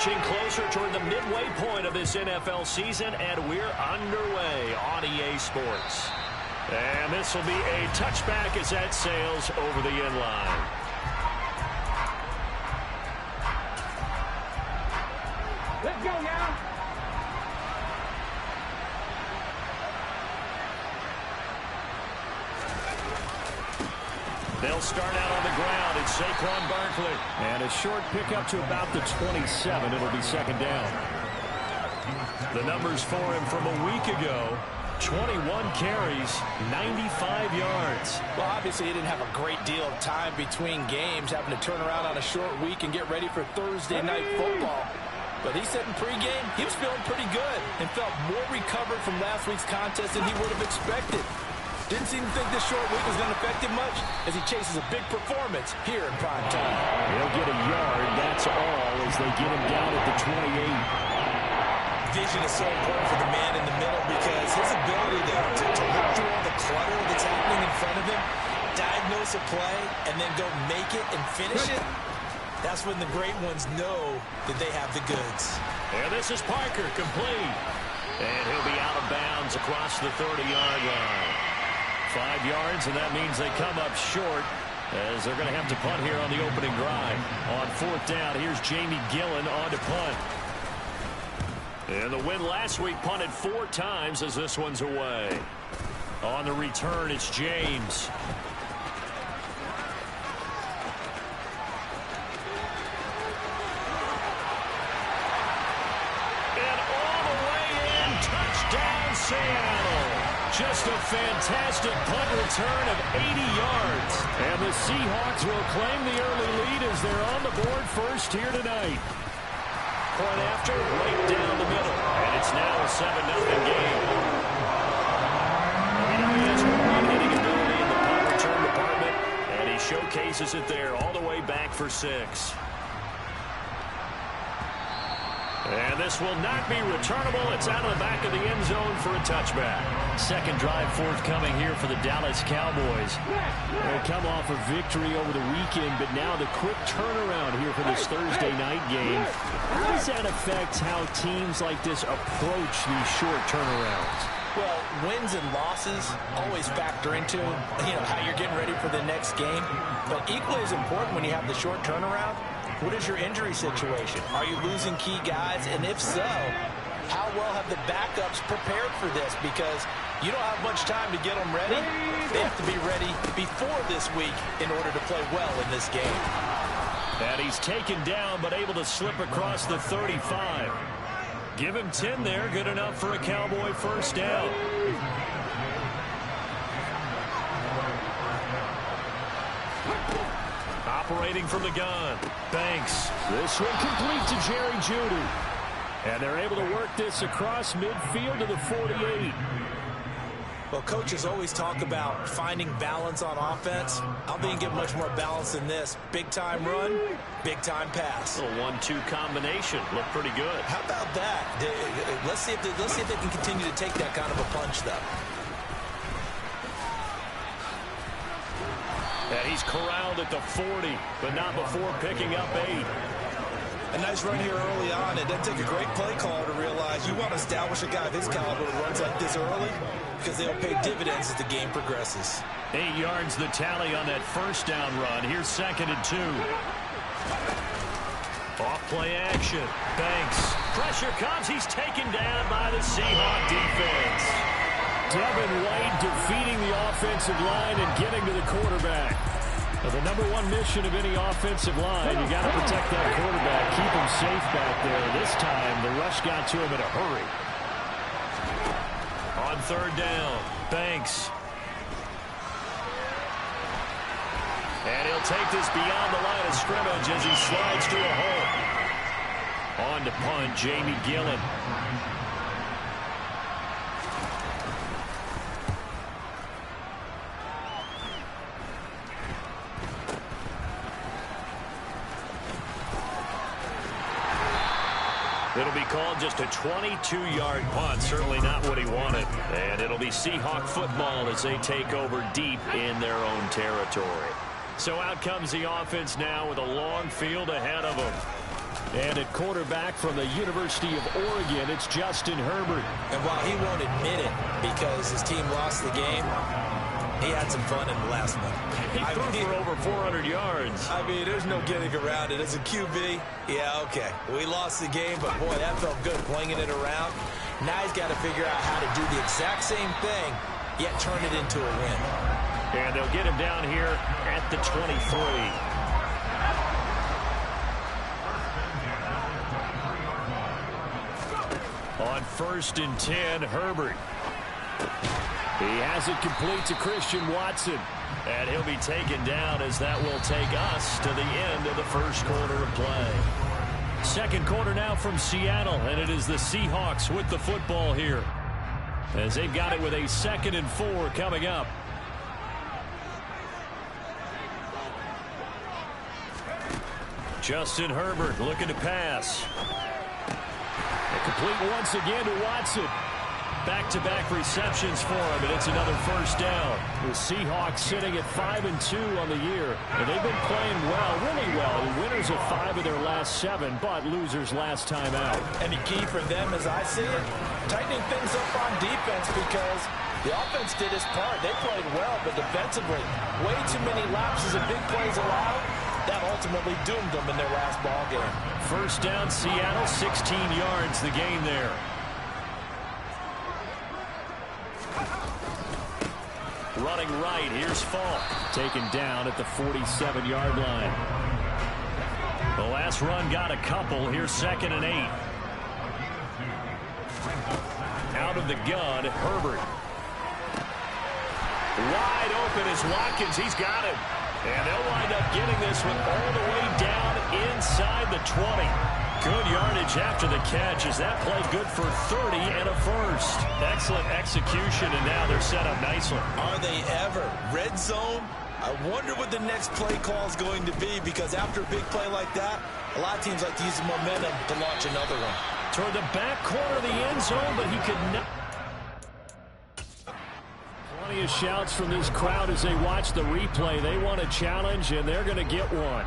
inching closer toward the midway point of this NFL season, and we're underway on EA Sports. And this will be a touchback as that sails over the end line. Let's go now. They'll start out on the ground. It's Saquon Barkley. And a short pickup to about the 27. It'll be second down. The numbers for him from a week ago: 21 carries, 95 yards. Well, obviously, he didn't have a great deal of time between games, having to turn around on a short week and get ready for Thursday night football. But he said in pregame he was feeling pretty good and felt more recovered from last week's contest than he would have expected. Didn't seem to think this short week was going to affect him much as he chases a big performance here in prime time. He'll get a yard, that's all, as they get him down at the 28. Vision is so important for the man in the middle because his ability to look through all the clutter that's happening in front of him, diagnose a play, and then go make it and finish it. That's when the great ones know that they have the goods. And this is Parker, complete. And he'll be out of bounds across the 30-yard line. 5 yards, and that means they come up short as they're going to have to punt here on the opening drive. On fourth down, here's Jamie Gillen on to punt. And the win last week punted 4 times as this one's away. On the return, it's James. And all the way in, touchdown Seattle. Just a fantastic punt return of 80 yards. And the Seahawks will claim the early lead as they're on the board first here tonight. Point after, right down the middle. And it's now a 7-0 game. You know, he has great hitting ability in the punt return department, and he showcases it there all the way back for 6. And this will not be returnable. It's out of the back of the end zone for a touchback. Second drive forthcoming here for the Dallas Cowboys. They come off a victory over the weekend, but now the quick turnaround here for this Thursday night game. How does that affect how teams like this approach these short turnarounds? Well, wins and losses always factor into, how you're getting ready for the next game. But equally as important when you have the short turnaround, what is your injury situation? Are you losing key guys? And if so, how well have the backups prepared for this? Because you don't have much time to get them ready. They have to be ready before this week in order to play well in this game. And he's taken down but able to slip across the 35. Give him 10 there. Good enough for a Cowboy first down. Operating from the gun, Banks. This one complete to Jerry Jeudy. And they're able to work this across midfield to the 48. Well, coaches always talk about finding balance on offense. I don't think you get much more balance than this. Big-time run, big-time pass. A 1-2 combination. Looked pretty good. How about that? Let's see if they can continue to take that kind of a punch, though. And he's corralled at the 40, but not before picking up 8. A nice run here early on. It doesn't take a great play caller to realize you want to establish a guy of his caliber who runs like this early because they'll pay dividends as the game progresses. 8 yards the tally on that first down run. Here's 2nd and 2. Off play action. Banks. Pressure comes. He's taken down by the Seahawk defense. Devin White defeating the offensive line and getting to the quarterback. Well, the number one mission of any offensive line, you got to protect that quarterback, keep him safe back there. This time, the rush got to him in a hurry. On 3rd down, Banks. And he'll take this beyond the line of scrimmage as he slides through a hole. On to punt, Jamie Gillen. It'll be called just a 22-yard punt. Certainly not what he wanted. And it'll be Seahawk football as they take over deep in their own territory. So out comes the offense now with a long field ahead of them. And at quarterback from the University of Oregon, it's Justin Herbert. And while he won't admit it because his team lost the game, he had some fun in the last one. He threw for over 400 yards. I mean, there's no getting around it. As a QB, yeah, okay. We lost the game, but boy, that felt good, flinging it around. Now he's got to figure out how to do the exact same thing, yet turn it into a win. And they'll get him down here at the 23. On 1st and 10, Herbert. He has it complete to Christian Watson. And he'll be taken down as that will take us to the end of the first quarter of play. Second quarter now from Seattle, and it is the Seahawks with the football here, as they've got it with a 2nd and 4 coming up. Justin Herbert looking to pass. Complete once again to Watson. Back-to-back receptions for him, and it's another first down. The Seahawks sitting at 5-2 on the year, and they've been playing well, really well. Winners of 5 of their last 7, but losers last time out. And the key for them, as I see it, tightening things up on defense, because the offense did its part. They played well, but defensively, way too many lapses and big plays allowed. That ultimately doomed them in their last ball game. First down, Seattle, 16 yards, the gain there. Running right, here's Falk. Taken down at the 47-yard line. The last run got a couple. Here's 2nd and 8. Out of the gun, Herbert. Wide open is Watkins. He's got him. And they'll wind up getting this one all the way down inside the 20. Good yardage after the catch as that play good for 30 and a first. Excellent execution, and now they're set up nicely. Are they ever? Red zone? I wonder what the next play call is going to be, because after a big play like that, a lot of teams like to use the momentum to launch another one. Toward the back corner of the end zone, but he could not. Plenty of shouts from this crowd as they watch the replay. They want a challenge, and they're going to get one.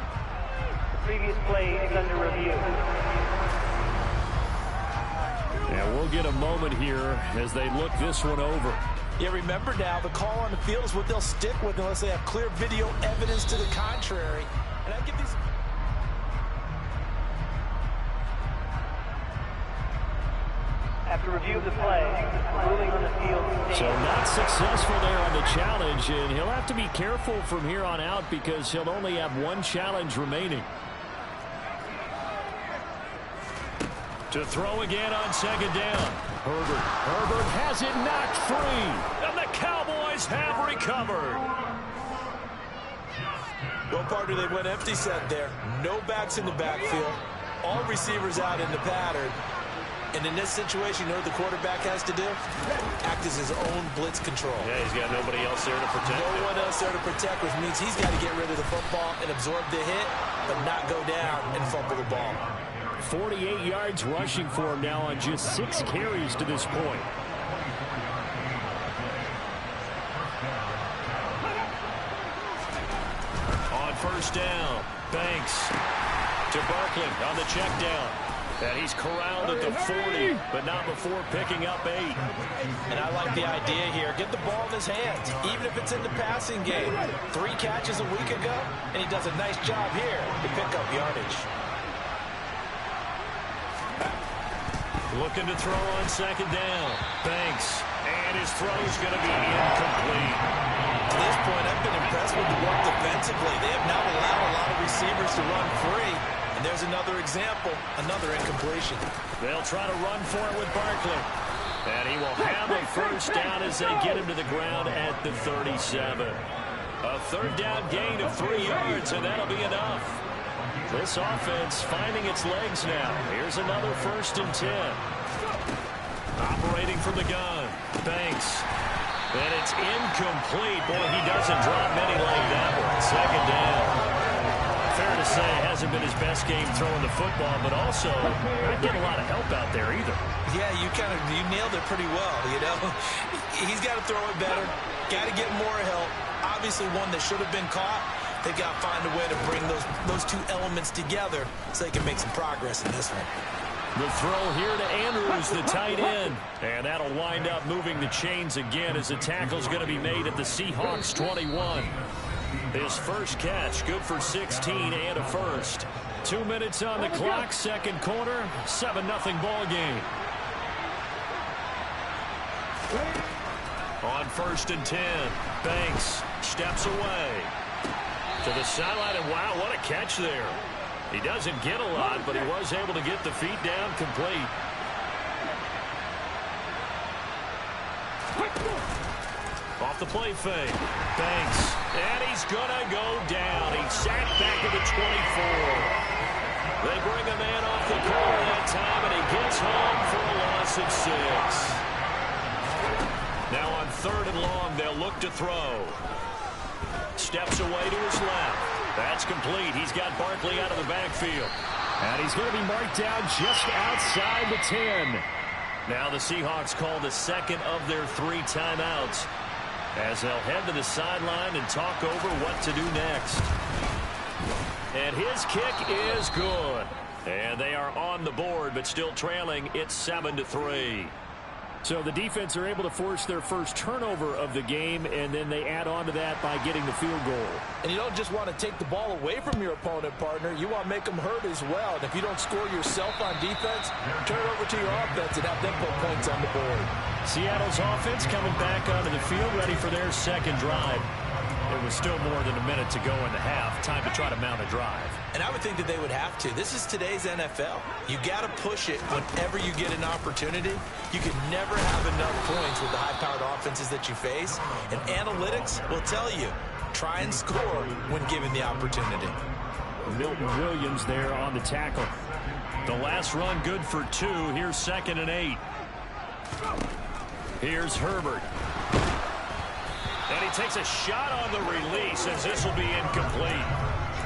Previous play is under review. And we'll get a moment here as they look this one over. Yeah, remember now, the call on the field is what they'll stick with unless they have clear video evidence to the contrary. And I give these... After review of the play, ruling on the field. So not successful there on the challenge, and he'll have to be careful from here on out because he'll only have one challenge remaining. To throw again on 2nd down. Herbert has it knocked free, and the Cowboys have recovered. Well, partner, they went empty set there. No backs in the backfield. All receivers out in the pattern. And in this situation, you know what the quarterback has to do? Act as his own blitz control. Yeah, he's got nobody else there to protect him. No one else there to protect, which means he's got to get rid of the football and absorb the hit, but not go down and fumble the ball. 48 yards rushing for him now on just 6 carries to this point. On 1st down, Banks to Barkley on the check down. And he's corralled at the 40, but not before picking up 8. And I like the idea here. Get the ball in his hands, even if it's in the passing game. 3 catches a week ago, and he does a nice job here to pick up yardage. Looking to throw on 2nd down. Banks. And his throw's going to be incomplete. To this point, I've been impressed with the work defensively. They have not allowed a lot of receivers to run free. And there's another example, another incompletion. They'll try to run for it with Barkley. And he will have a first down as they get him to the ground at the 37. A 3rd down gain of 3 yards, and that'll be enough. This offense finding its legs now. Here's another 1st and 10. Operating from the gun. Banks. And it's incomplete. Boy, he doesn't drop many like that one. 2nd down. Fair to say, it hasn't been his best game throwing the football, but also not getting a lot of help out there either. Yeah, you nailed it pretty well, you know. He's got to throw it better, got to get more help. Obviously one that should have been caught, they've got to find a way to bring those two elements together so they can make some progress in this one. The throw here to Andrews, the tight end. And that'll wind up moving the chains again as the tackle's going to be made at the Seahawks 21. His first catch, good for 16 and a first. 2 minutes on the clock, second quarter, 7-0 ball game. On 1st and 10, Banks steps away to the sideline, and wow, what a catch there. He doesn't get a lot, but he was able to get the feet down complete. Off the play fake. Banks. And he's going to go down. He's sacked back at the 24. They bring a man off the corner that time, and he gets home for a loss of 6. Now on 3rd and long, they'll look to throw. Steps away to his left. That's complete. He's got Barkley out of the backfield. And he's going to be marked down just outside the 10. Now the Seahawks call the second of their 3 timeouts as they'll head to the sideline and talk over what to do next. And his kick is good. And they are on the board, but still trailing. It's 7-3. So the defense are able to force their first turnover of the game, and then they add on to that by getting the field goal. And you don't just want to take the ball away from your opponent, partner. You want to make them hurt as well. And if you don't score yourself on defense, turn it over to your offense and have them put points on the board. Seattle's offense coming back onto the field, ready for their second drive. There was still more than a minute to go in the half. Time to try to mount a drive. And I would think that they would have to. This is today's NFL. You got to push it whenever you get an opportunity. You can never have enough points with the high-powered offenses that you face. And analytics will tell you, try and score when given the opportunity. Milton Williams there on the tackle. The last run good for 2. Here's 2nd and 8. Here's Herbert. And he takes a shot on the release as this will be incomplete.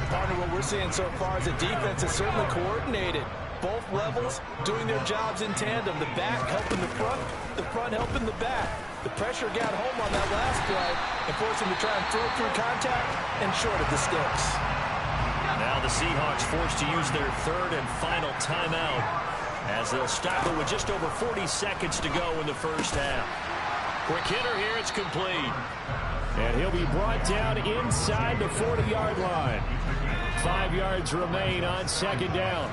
Partner, what we're seeing so far is the defense is certainly coordinated. Both levels doing their jobs in tandem. The back helping the front helping the back. The pressure got home on that last play and forced him to try and throw through contact and short of the sticks. Now the Seahawks forced to use their 3rd and final timeout as they'll stop it with just over 40 seconds to go in the first half. Quick hitter here, it's complete. And he'll be brought down inside the 40-yard line. 5 yards remain on 2nd down.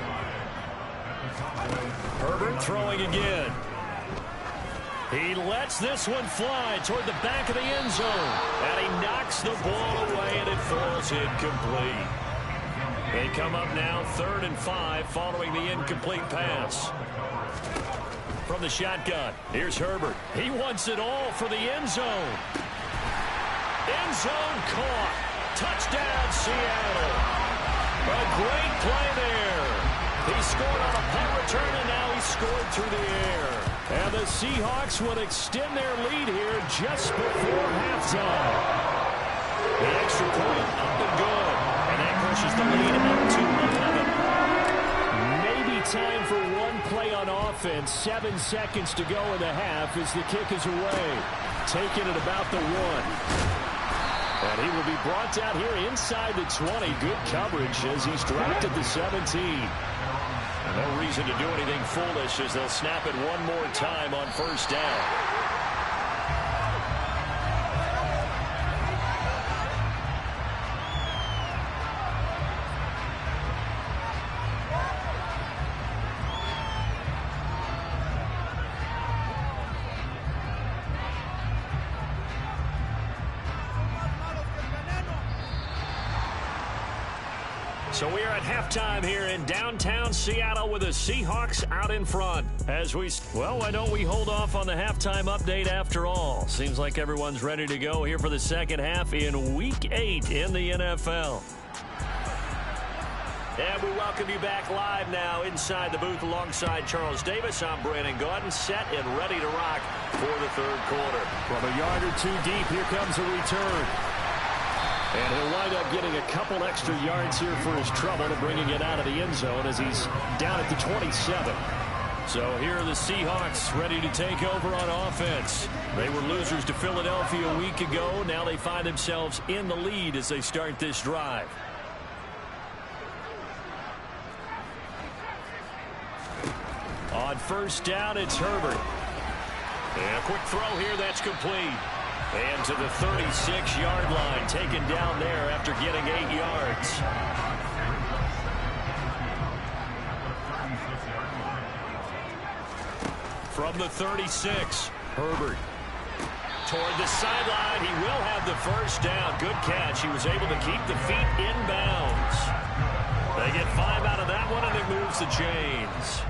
Herbert throwing again. He lets this one fly toward the back of the end zone. And he knocks the ball away, and it falls incomplete. They come up now 3rd and 5 following the incomplete pass. From the shotgun, here's Herbert. He wants it all for the end zone. End zone caught. Touchdown, Seattle. A great play there. He scored on a punt return, and now he scored through the air. And the Seahawks will extend their lead here just before halftime. The extra point up and good. And that pushes the lead up to 11. Maybe time for one play on offense. 7 seconds to go in the half as the kick is away. Taking it about the 1. And he will be brought down here inside the 20. Good coverage as he's dropped at the 17. No reason to do anything foolish as they'll snap it one more time on 1st down. So we are at halftime here in downtown Seattle with the Seahawks out in front. Why don't we hold off on the halftime update after all? Seems like everyone's ready to go here for the second half in Week 8 in the NFL. And we welcome you back live now inside the booth alongside Charles Davis. I'm Brandon Gaudin, set and ready to rock for the 3rd quarter. From a yard or 2 deep, here comes a return. And he'll wind up getting a couple extra yards here for his trouble and bringing it out of the end zone as he's down at the 27. So here are the Seahawks ready to take over on offense. They were losers to Philadelphia a week ago. Now they find themselves in the lead as they start this drive. On first down, it's Herbert. And a quick throw here that's complete. And to the 36-yard line, taken down there after getting 8 yards. From the 36, Herbert. Toward the sideline, he will have the first down. Good catch. He was able to keep the feet in bounds. They get 5 out of that one, and it moves the chains.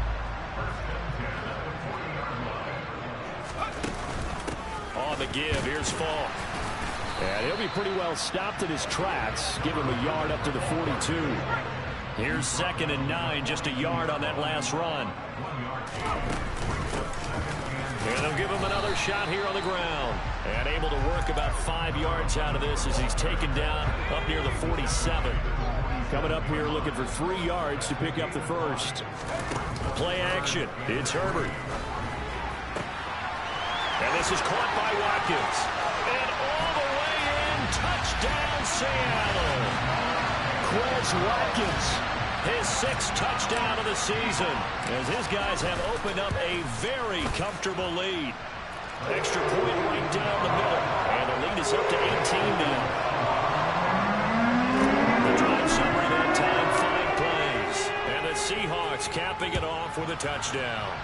On the give, here's Falk. And he'll be pretty well stopped in his tracks. Give him a yard up to the 42. Here's 2nd and 9, just a yard on that last run. And they'll give him another shot here on the ground. And able to work about 5 yards out of this as he's taken down up near the 47. Coming up here looking for 3 yards to pick up the first. Play action. It's Herbert. And this is caught by Watkins. And all the way in, touchdown Seattle. Quez Watkins. His 6th touchdown of the season as his guys have opened up a very comfortable lead. Extra point right down the middle. And the lead is up to 18 now. The drive summary that time, 5 plays. And the Seahawks capping it off with a touchdown.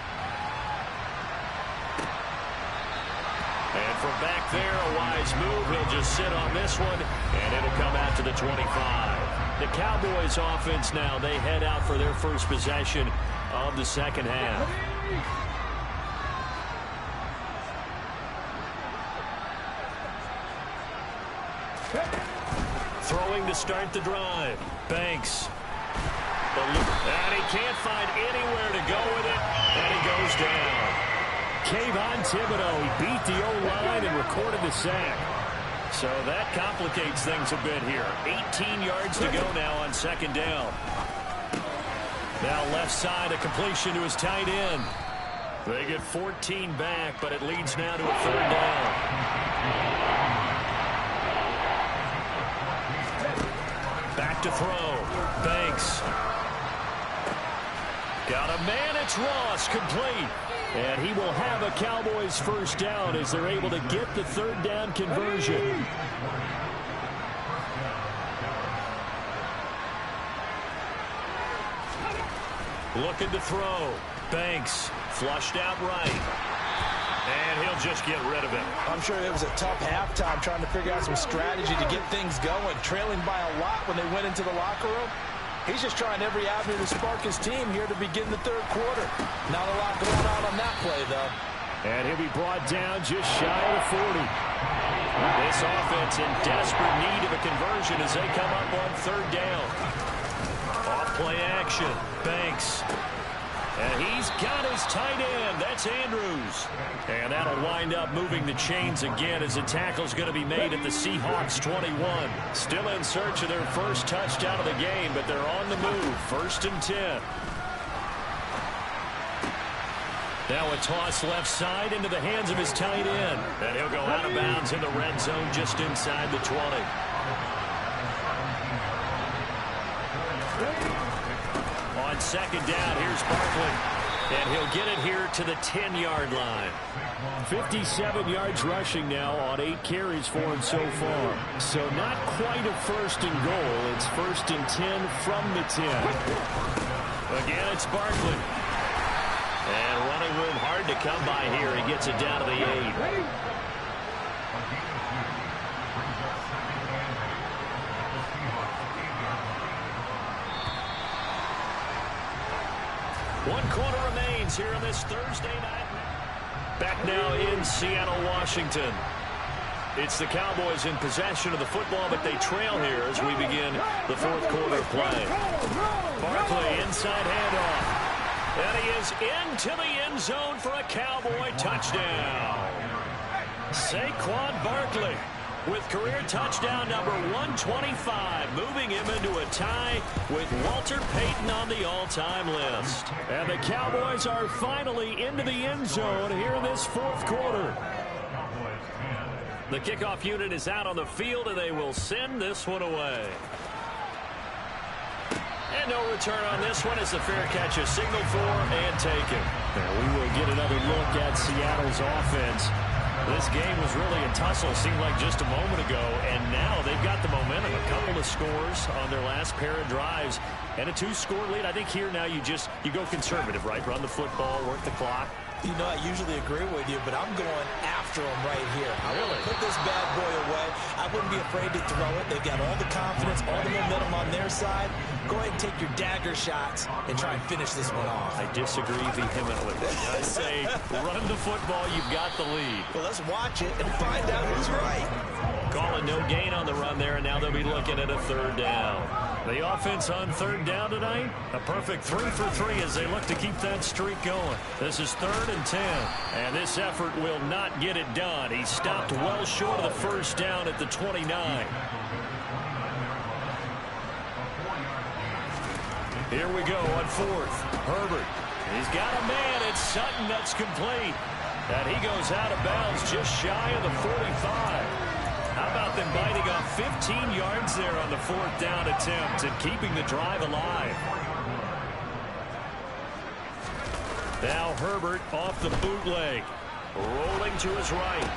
And from back there, a wise move. He'll just sit on this one, and it'll come out to the 25. The Cowboys offense now, they head out for their first possession of the second half. Throwing to start the drive. Banks. And he can't find anywhere to go with it, and he goes down. Kayvon Thibodeaux, he beat the O-line and recorded the sack. So that complicates things a bit here. 18 yards to go now on 2nd down. Now left side, a completion to his tight end. They get 14 back, but it leads now to a 3rd down. Back to throw. Banks. Got a man, it's Ross, complete. And he will have a Cowboys first down as they're able to get the 3rd down conversion. Looking to throw. Banks flushed out right. And he'll just get rid of it. I'm sure it was a tough halftime trying to figure out some strategy to get things going. Trailing by a lot when they went into the locker room. He's just trying every avenue to spark his team here to begin the 3rd quarter. Not a lot going on that play, though. And he'll be brought down just shy of the 40. This offense in desperate need of a conversion as they come up on 3rd down. Off play action. Banks. And he's got his tight end. That's Andrews. And that'll wind up moving the chains again as a tackle's going to be made at the Seahawks 21. Still in search of their first touchdown of the game, but they're on the move. 1st and 10. Now a toss left side into the hands of his tight end. And he'll go out of bounds in the red zone just inside the 20. On 2nd down, here's Barkley. And he'll get it here to the 10-yard line. 57 yards rushing now on 8 carries for him so far. So not quite a 1st and goal. It's 1st and 10 from the 10. Again, it's Barkley. And running room hard to come by here. He gets it down to the 8. One quarter remains here on this Thursday night. Back now in Seattle, Washington. It's the Cowboys in possession of the football, but they trail here as we begin the 4th quarter play. Barkley, inside handoff. And he is into the end zone for a Cowboy touchdown. Saquon Barkley. with career touchdown number 125, moving him into a tie with Walter Payton on the all-time list. And the Cowboys are finally into the end zone here in this fourth quarter. The kickoff unit is out on the field, and they will send this one away. And no return on this one as the fair catch is signaled for and taken. And we will get another look at Seattle's offense. This game was really a tussle, seemed like just a moment ago, and now they've got the momentum. A couple of scores on their last pair of drives and a 2-score lead. I think here now you go conservative, right? Run the football, work the clock. You know, I usually agree with you, but I'm going after him right here. I want to put this bad boy away. I wouldn't be afraid to throw it. They've got all the confidence, all the momentum on their side. Go ahead and take your dagger shots and try and finish this one off. I disagree vehemently. I say run the football. You've got the lead. Well, let's watch it and find out who's right. Calling no gain on the run there, and now they'll be looking at a third down. The offense on third down tonight, a perfect 3 for 3 as they look to keep that streak going. This is 3rd and 10, and this effort will not get it done. He stopped well short of the first down at the 29. Here we go on 4th. Herbert. He's got a man. It's Sutton that's complete. And he goes out of bounds just shy of the 45. How about them biting off 15 yards there on the 4th down attempt and keeping the drive alive? Now Herbert off the bootleg. Rolling to his right.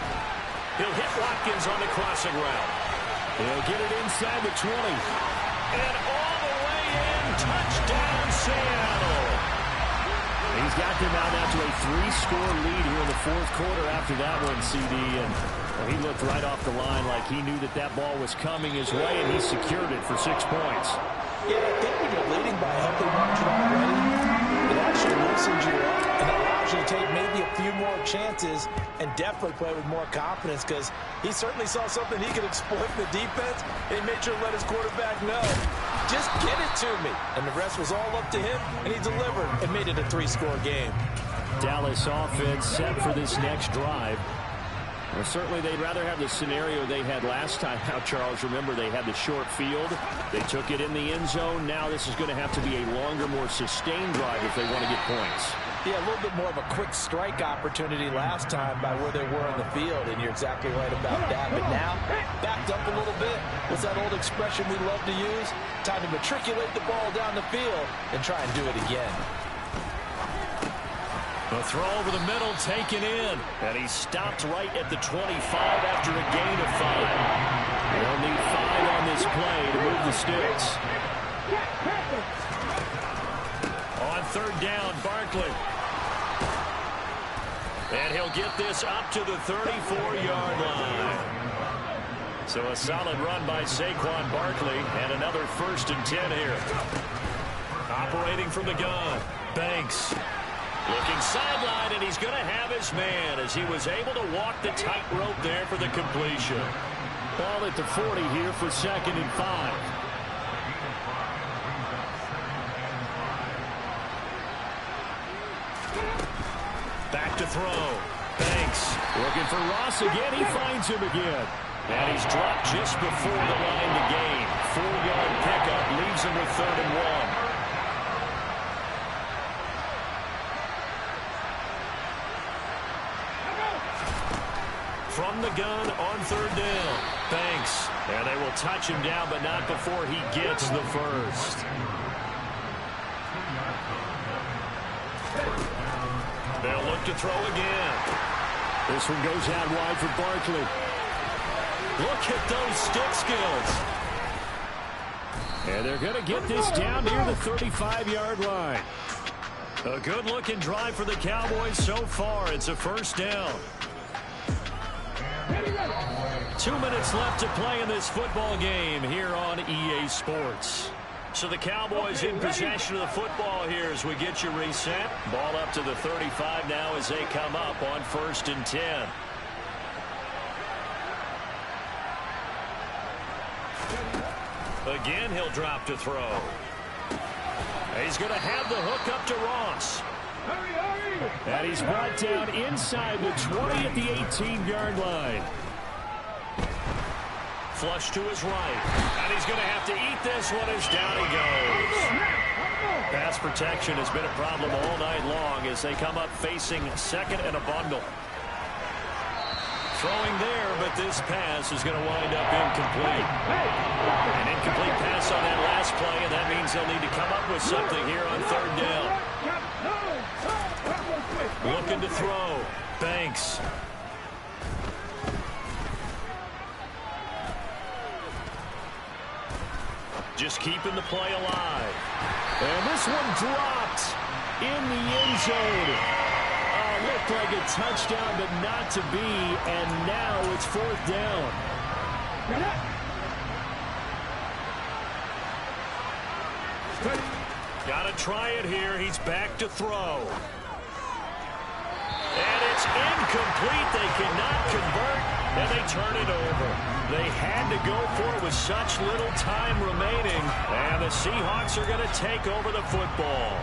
He'll hit Watkins on the crossing route. He'll get it inside the 20. And all the way in. Touchdown, Seattle. He's got them out now to a 3-score lead here in the 4th quarter after that one, CD. And he looked right off the line like he knew that ball was coming his way, and he secured it for 6 points. Yeah, I think when you're leading by a healthy margin already, it actually loosens you up and allows you to take maybe a few more chances and definitely play with more confidence, because he certainly saw something he could exploit in the defense, and he made sure to let his quarterback know, just get it to me. And the rest was all up to him, and he delivered and made it a 3-score game. Dallas offense set for this next drive. Well, certainly they'd rather have the scenario they had last time. Now, Charles, remember, they had the short field. They took it in the end zone. Now this is going to have to be a longer, more sustained drive if they want to get points. Yeah, a little bit more of a quick strike opportunity last time by where they were on the field, and you're exactly right about that. But now, backed up a little bit. What's that old expression we love to use? Time to matriculate the ball down the field and try and do it again. The throw over the middle taken in, and he stopped right at the 25 after a gain of 5. They'll need 5 on this play to move the sticks. On 3rd down, Barkley. And he'll get this up to the 34-yard line. So a solid run by Saquon Barkley, and another 1st and 10 here. Operating from the gun, Banks. Looking sideline, and he's going to have his man as he was able to walk the tightrope there for the completion. Ball at the 40 here for 2nd and 5. Back to throw. Banks looking for Ross again. He finds him again. And he's dropped just before the line to gain. 4-yard pickup leaves him with 3rd and 1. From the gun on 3rd down. Banks. And they will touch him down, but not before he gets the first. They'll look to throw again. This one goes out wide for Barkley. Look at those stick skills. And they're going to get this down near the 35-yard line. A good-looking drive for the Cowboys so far. It's a 1st down. 2 minutes left to play in this football game here on EA Sports. So the Cowboys in possession of the football here as we get you reset. Ball up to the 35 now as they come up on 1st and 10. Again, he'll drop to throw. He's going to have the hook up to Ross. And he's brought down inside the 20 at the 18-yard line. Flush to his right. And he's going to have to eat this one as down he goes. Pass protection has been a problem all night long as they come up facing second and a bundle. Throwing there, but this pass is going to wind up incomplete. An incomplete pass on that last play, and that means they'll need to come up with something here on third down. Looking to throw. Banks. Just keeping the play alive. And this one dropped in the end zone. Looked like a touchdown, but not to be. And now it's fourth down. Got to try it here. He's back to throw. And it's incomplete. They cannot convert, and they turn it over. They had to go for it with such little time remaining, and the Seahawks are going to take over the football.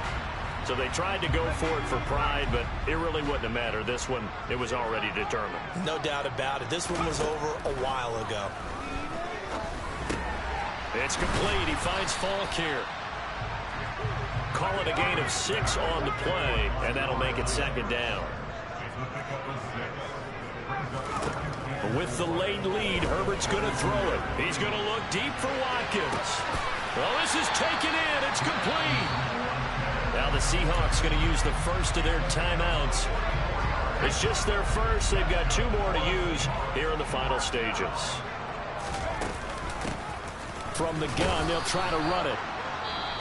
So they tried to go for it for pride, but it really wouldn't have mattered. This one, it was already determined. No doubt about it. This one was over a while ago. It's complete. He finds Falk here. Call it a gain of 6 on the play, and that'll make it second down. With the late lead, Herbert's going to throw it. He's going to look deep for Watkins. Well, this is taken in. It's complete. Now the Seahawks going to use the first of their timeouts. It's just their first. They've got 2 more to use here in the final stages. From the gun, they'll try to run it.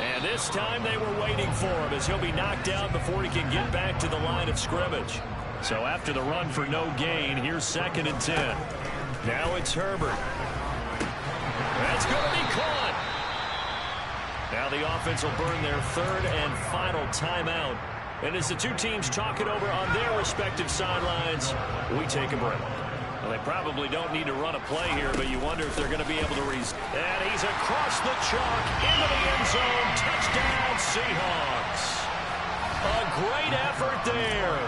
And this time they were waiting for him as he'll be knocked out before he can get back to the line of scrimmage. So after the run for no gain, here's 2nd and 10. Now it's Herbert. That's going to be caught. Now the offense will burn their 3rd and final timeout. And as the 2 teams talk it over on their respective sidelines, we take a break. Well, they probably don't need to run a play here, but you wonder if they're going to be able to And he's across the chalk into the end zone. Touchdown, Seahawks. A great effort there.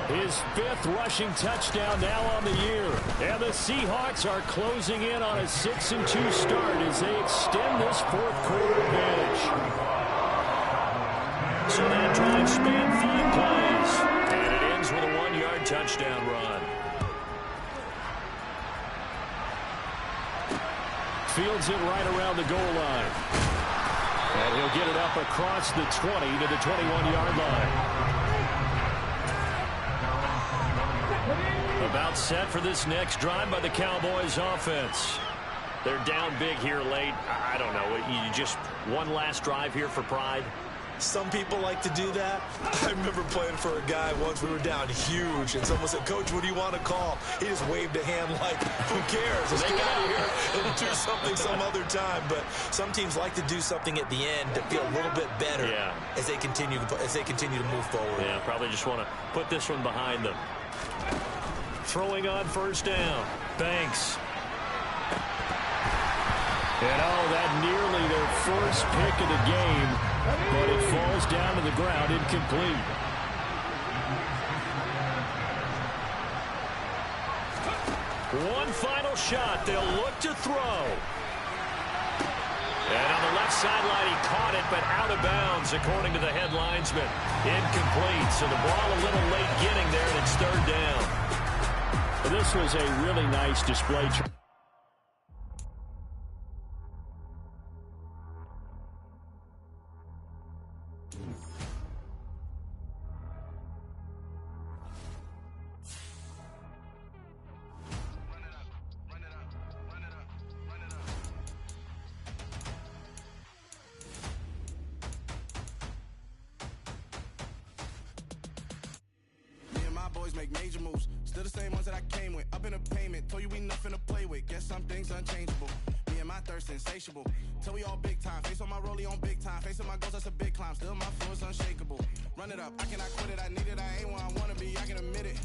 His 5th rushing touchdown now on the year. And the Seahawks are closing in on a 6-2 start as they extend this 4th quarter advantage. So that drive spanned 5 plays. And it ends with a 1-yard touchdown run. Fields it right around the goal line. And he'll get it up across the 20 to the 21-yard line. About set for this next drive by the Cowboys offense. They're down big here late. I don't know. You just one last drive here for pride. Some people like to do that. I remember playing for a guy once. We were down huge, and someone said, "Coach, what do you want to call?" He just waved a hand like, "Who cares? Let's get out of here and do something some other time." But some teams like to do something at the end to feel a little bit better as they continue to move forward. Yeah, probably just want to put this one behind them. Throwing on first down. Banks. And that nearly their first pick of the game, but it falls down to the ground incomplete. One final shot. They'll look to throw. And on the left sideline, he caught it, but out of bounds, according to the head linesman. Incomplete. So the ball a little late getting there, and it's 3rd down. This was a really nice display. Boys make major moves. Still the same ones that I came with. Up in a payment. Told you we nothing to play with. Guess some things unchangeable. Me and my thirst insatiable. Till we all big time. Face on my rollie on big time. Facing my goals, that's a big climb. Still my flow is unshakable. Run it up. I cannot quit it. I need it. I ain't where I wanna be. I can admit it.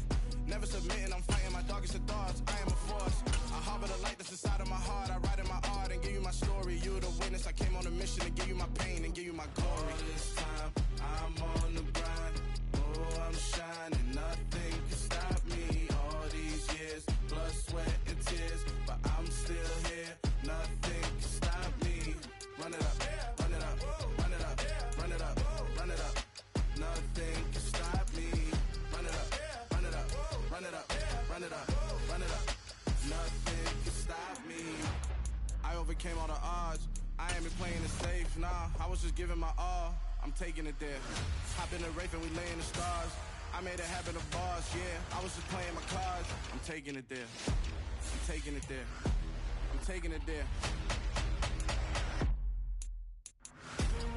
Never submitting. I'm fighting my darkest of thoughts. I am a force. I harbor the light that's inside of my heart. I write in my art and give you my story. You're the witness. I came on a mission to give you my pain and give you my glory. All this time, I'm on the grind. Oh, I'm shining. Nothing can stop me. All these years, blood, sweat, and tears, but I'm still here. overcame all the odds. I ain't been playing it safe, nah, I was just giving my all. I'm taking it there. Hop in the Wraith and we lay in the stars. I made a habit of bars, yeah, I was just playing my cards. I'm taking it there. I'm taking it there. I'm taking it there.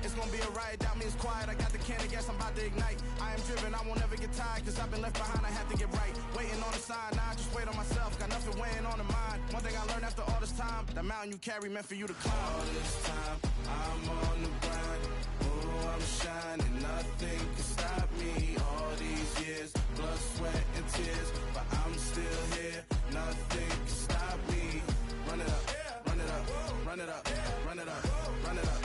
It's gonna be a riot, doubt me it's quiet. I got the can of gas, I'm about to ignite. I am driven, I won't ever get tired, cause I've been left behind, I have to get right. Waiting on the sign, now I just wait on myself. Got nothing weighing on the mind. One thing I learned after all this time, the mountain you carry meant for you to climb. All this time, I'm on the grind. Oh, I'm shining, nothing can stop me. All these years, blood, sweat, and tears, but I'm still here. Nothing can stop me. Run it up, run it up, run it up, run it up, run it up.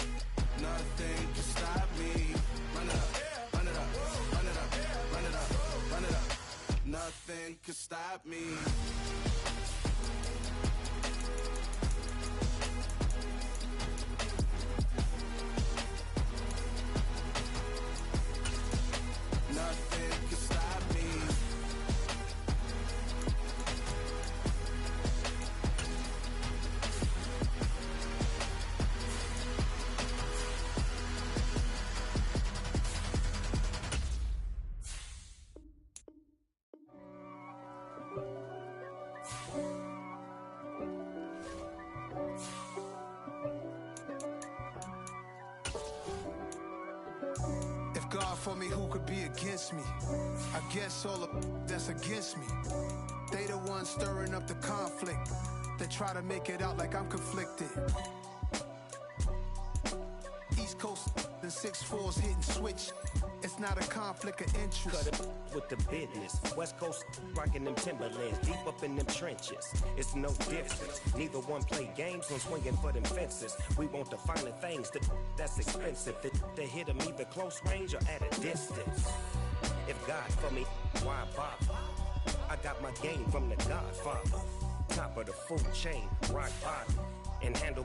Nothing can stop me. Run it up, run it up, run it up, run it up, run it up. Nothing can stop me. Nothing can stop me. If God for me, who could be against me? I guess all the that's against me. They the ones stirring up the conflict. They try to make it out like I'm conflicted. East Coast and 6'4's hitting switch. It's not a conflict of interest. Cut it with the business. West Coast rocking them Timberlands, deep up in them trenches. It's no difference. Neither one play games when swinging for them fences. We want the finer things that's expensive. They hit them either close range or at a distance. If God for me, why bother? I got my game from the Godfather. Top of the food chain, rock bottom, and handle my